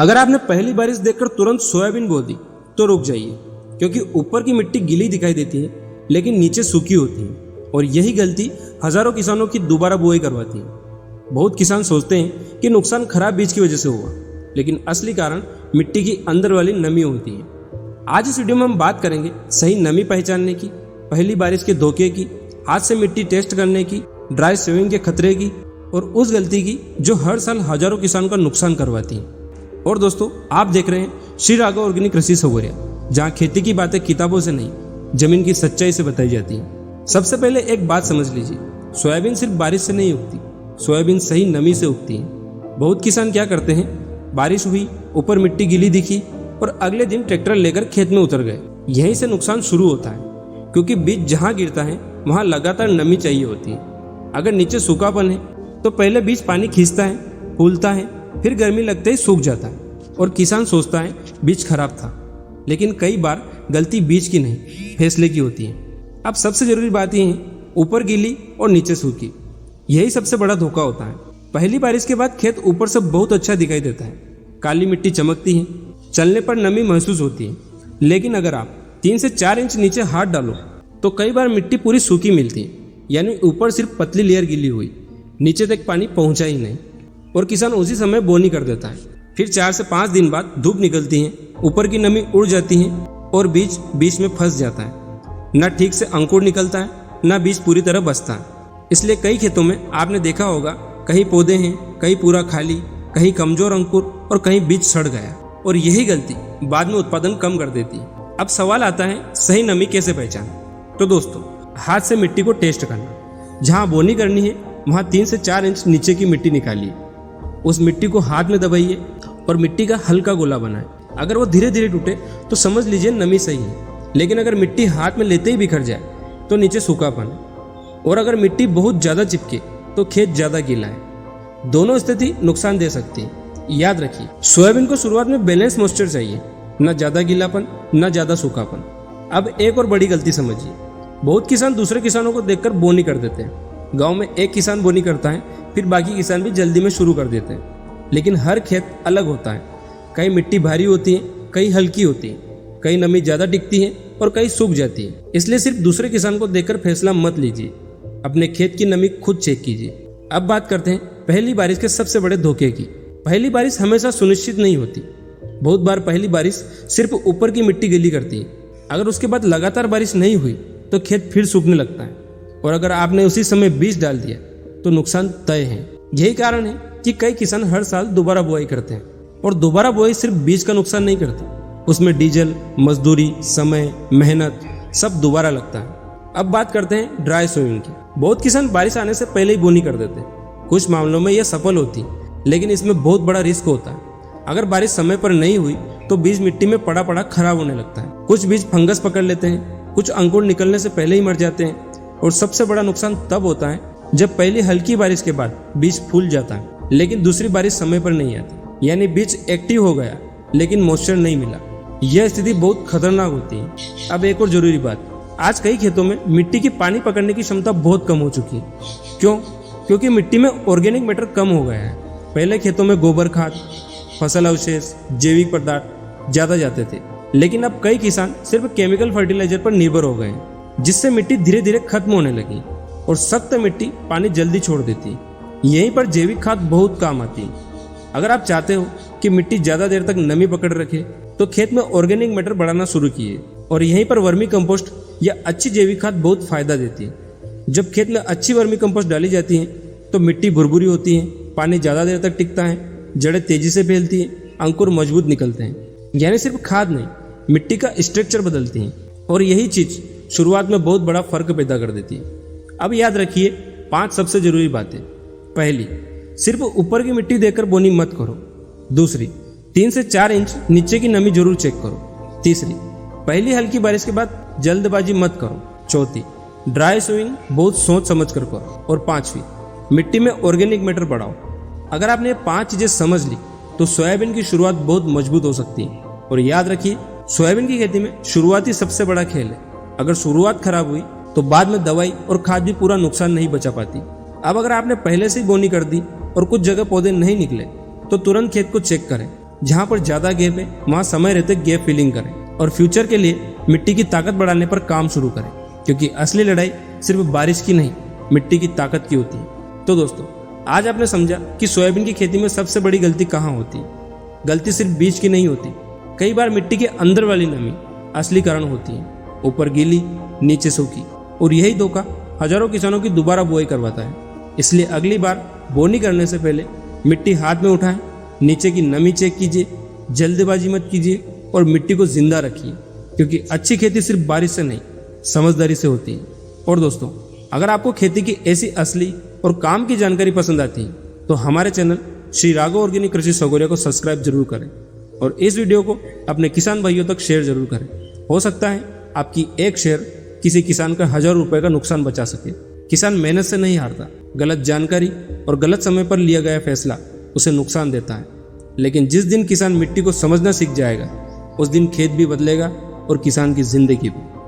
अगर आपने पहली बारिश देखकर तुरंत सोयाबीन बो दी तो रुक जाइए, क्योंकि ऊपर की मिट्टी गीली दिखाई देती है लेकिन नीचे सूखी होती है और यही गलती हजारों किसानों की दोबारा बुआई करवाती है। बहुत किसान सोचते हैं कि नुकसान खराब बीज की वजह से हुआ, लेकिन असली कारण मिट्टी की अंदर वाली नमी होती है। आज इस वीडियो में हम बात करेंगे सही नमी पहचानने की, पहली बारिश के धोखे की, हाथ से मिट्टी टेस्ट करने की, ड्राई स्विंग के खतरे की और उस गलती की जो हर साल हजारों किसानों का नुकसान करवाती है। और दोस्तों, आप देख रहे हैं श्री राघव ऑर्गेनिक कृषि सौगरिया, जहाँ खेती की बातें किताबों से नहीं, जमीन की सच्चाई से बताई जाती है। सबसे पहले एक बात समझ लीजिए, सोयाबीन सिर्फ बारिश से नहीं उगती, सोयाबीन सही नमी से उगती है। बहुत किसान क्या करते हैं, बारिश हुई, ऊपर मिट्टी गीली दिखी और अगले दिन ट्रैक्टर लेकर खेत में उतर गए। यहीं से नुकसान शुरू होता है, क्योंकि बीज जहाँ गिरता है वहाँ लगातार नमी चाहिए होती है। अगर नीचे सूखापन है तो पहले बीज पानी खींचता है, फूलता है, फिर गर्मी लगते ही सूख जाता है और किसान सोचता है बीज खराब था। लेकिन कई बार गलती बीज की नहीं, फैसले की होती है। अब सबसे जरूरी बात यह है, ऊपर गीली और नीचे सूखी, यही सबसे बड़ा धोखा होता है। पहली बारिश के बाद खेत ऊपर से बहुत अच्छा दिखाई देता है, काली मिट्टी चमकती है, चलने पर नमी महसूस होती है। लेकिन अगर आप 3 से 4 इंच नीचे हाथ डालो तो कई बार मिट्टी पूरी सूखी मिलती है, यानी ऊपर सिर्फ पतली लेयर गीली हुई, नीचे तक पानी पहुंचा ही नहीं, और किसान उसी समय बोनी कर देता है। फिर 4 से 5 दिन बाद धूप निकलती है, ऊपर की नमी उड़ जाती है और बीज बीच में फंस जाता है। न ठीक से अंकुर निकलता है, न बीज पूरी तरह बचता है। इसलिए कई खेतों में आपने देखा होगा, कहीं पौधे हैं, कहीं पूरा खाली, कहीं कमजोर अंकुर और कहीं बीज सड़ गया। और यही गलती बाद में उत्पादन कम कर देती है। अब सवाल आता है, सही नमी कैसे पहचानें? तो दोस्तों, हाथ से मिट्टी को टेस्ट करना। जहाँ बोनी करनी है वहाँ 3 से 4 इंच नीचे की मिट्टी निकालिए, उस मिट्टी को हाथ में दबाइए और मिट्टी का हल्का गोला बनाएं। अगर वो धीरे धीरे टूटे तो समझ लीजिए नमी सही है, लेकिन अगर मिट्टी हाथ में लेते ही बिखर जाए तो नीचे सूखापन है। और अगर मिट्टी बहुत ज़्यादा चिपके तो खेत ज़्यादा गीला है। दोनों स्थिति नुकसान दे सकती है। याद रखिए, सोयाबीन को शुरुआत में बैलेंस मॉइस्चर चाहिए, न ज़्यादा गीलापन न ज़्यादा सूखापन। अब एक और बड़ी गलती समझिए, बहुत किसान दूसरे किसानों को देखकर बोनी कर देते हैं। गांव में एक किसान बोनी करता है, फिर बाकी किसान भी जल्दी में शुरू कर देते हैं। लेकिन हर खेत अलग होता है, कहीं मिट्टी भारी होती है, कहीं हल्की होती है, कहीं नमी ज़्यादा टिकती है और कहीं सूख जाती है। इसलिए सिर्फ दूसरे किसान को देखकर फैसला मत लीजिए, अपने खेत की नमी खुद चेक कीजिए। अब बात करते हैं पहली बारिश के सबसे बड़े धोखे की। पहली बारिश हमेशा सुनिश्चित नहीं होती। बहुत बार पहली बारिश सिर्फ ऊपर की मिट्टी गीली करती है। अगर उसके बाद लगातार बारिश नहीं हुई तो खेत फिर सूखने लगता है, और अगर आपने उसी समय बीज डाल दिया तो नुकसान तय है। यही कारण है कि कई किसान हर साल दोबारा बुआई करते हैं। और दोबारा बुआई सिर्फ बीज का नुकसान नहीं करती, उसमें डीजल, मजदूरी, समय, मेहनत सब दोबारा लगता है। अब बात करते हैं ड्राई सोइंग की। बहुत किसान बारिश आने से पहले ही बोनी कर देते हैं। कुछ मामलों में यह सफल होती है, लेकिन इसमें बहुत बड़ा रिस्क होता है। अगर बारिश समय पर नहीं हुई तो बीज मिट्टी में पड़ा पड़ा खराब होने लगता है। कुछ बीज फंगस पकड़ लेते हैं, कुछ अंकुर निकलने से पहले ही मर जाते हैं। और सबसे बड़ा नुकसान तब होता है जब पहली हल्की बारिश के बाद बीज फूल जाता है, लेकिन दूसरी बारिश समय पर नहीं आती, यानी बीज एक्टिव हो गया लेकिन मॉइस्चर नहीं मिला। यह स्थिति बहुत खतरनाक होती है। अब एक और जरूरी बात, आज कई खेतों में मिट्टी की पानी पकड़ने की क्षमता बहुत कम हो चुकी है। क्यों? क्योंकि मिट्टी में ऑर्गेनिक मैटर कम हो गया है। पहले खेतों में गोबर खाद, फसल अवशेष, जैविक पदार्थ ज़्यादा जाते थे, लेकिन अब कई किसान सिर्फ केमिकल फर्टिलाइजर पर निर्भर हो गए हैं, जिससे मिट्टी धीरे धीरे खत्म होने लगी और सख्त मिट्टी पानी जल्दी छोड़ देती है। यहीं पर जैविक खाद बहुत काम आती है। अगर आप चाहते हो कि मिट्टी ज़्यादा देर तक नमी पकड़ रखे तो खेत में ऑर्गेनिक मैटर बढ़ाना शुरू कीजिए, और यहीं पर वर्मी कंपोस्ट या अच्छी जैविक खाद बहुत फायदा देती है। जब खेत में अच्छी वर्मी कंपोस्ट डाली जाती है तो मिट्टी भुरभुरी होती है, पानी ज़्यादा देर तक टिकता है, जड़ें तेजी से फैलती हैं, अंकुर मजबूत निकलते हैं। यानी सिर्फ खाद नहीं, मिट्टी का स्ट्रक्चर बदलती है, और यही चीज़ शुरुआत में बहुत बड़ा फर्क पैदा कर देती है। अब याद रखिए 5 सबसे जरूरी बातें। पहली, सिर्फ ऊपर की मिट्टी देखकर बोनी मत करो। दूसरी, 3 से 4 इंच नीचे की नमी जरूर चेक करो। तीसरी, पहली हल्की बारिश के बाद जल्दबाजी मत करो। चौथी, ड्राई सोइंग बहुत सोच समझ कर करो। और पांचवी, मिट्टी में ऑर्गेनिक मैटर बढ़ाओ। अगर आपने ये 5 चीजें समझ ली तो सोयाबीन की शुरुआत बहुत मजबूत हो सकती है। और याद रखिए, सोयाबीन की खेती में शुरुआत ही सबसे बड़ा खेल है। अगर शुरुआत खराब हुई तो बाद में दवाई और खाद भी पूरा नुकसान नहीं बचा पाती। अब अगर आपने पहले से ही बोनी कर दी और कुछ जगह पौधे नहीं निकले तो तुरंत खेत को चेक करें। जहाँ पर ज़्यादा गैप है वहाँ समय रहते गैप फिलिंग करें और फ्यूचर के लिए मिट्टी की ताकत बढ़ाने पर काम शुरू करें, क्योंकि असली लड़ाई सिर्फ बारिश की नहीं, मिट्टी की ताकत की होती है। तो दोस्तों, आज आपने समझा कि सोयाबीन की खेती में सबसे बड़ी गलती कहाँ होती है। गलती सिर्फ बीज की नहीं होती, कई बार मिट्टी के अंदर वाली नमी असली कारण होती है। ऊपर गीली, नीचे सूखी, और यही धोखा हजारों किसानों की दोबारा बुआई करवाता है। इसलिए अगली बार बोनी करने से पहले मिट्टी हाथ में उठाएं, नीचे की नमी चेक कीजिए, जल्दबाजी मत कीजिए और मिट्टी को जिंदा रखिए, क्योंकि अच्छी खेती सिर्फ बारिश से नहीं, समझदारी से होती है। और दोस्तों, अगर आपको खेती की ऐसी असली और काम की जानकारी पसंद आती है तो हमारे चैनल श्री राघव ऑर्गेनिक कृषि सगोरिया को सब्सक्राइब जरूर करें और इस वीडियो को अपने किसान भाइयों तक शेयर जरूर करें। हो सकता है आपकी एक शेयर किसी किसान का हजारों रुपए का नुकसान बचा सके। किसान मेहनत से नहीं हारता, गलत जानकारी और गलत समय पर लिया गया फैसला उसे नुकसान देता है। लेकिन जिस दिन किसान मिट्टी को समझना सीख जाएगा, उस दिन खेत भी बदलेगा और किसान की जिंदगी भी।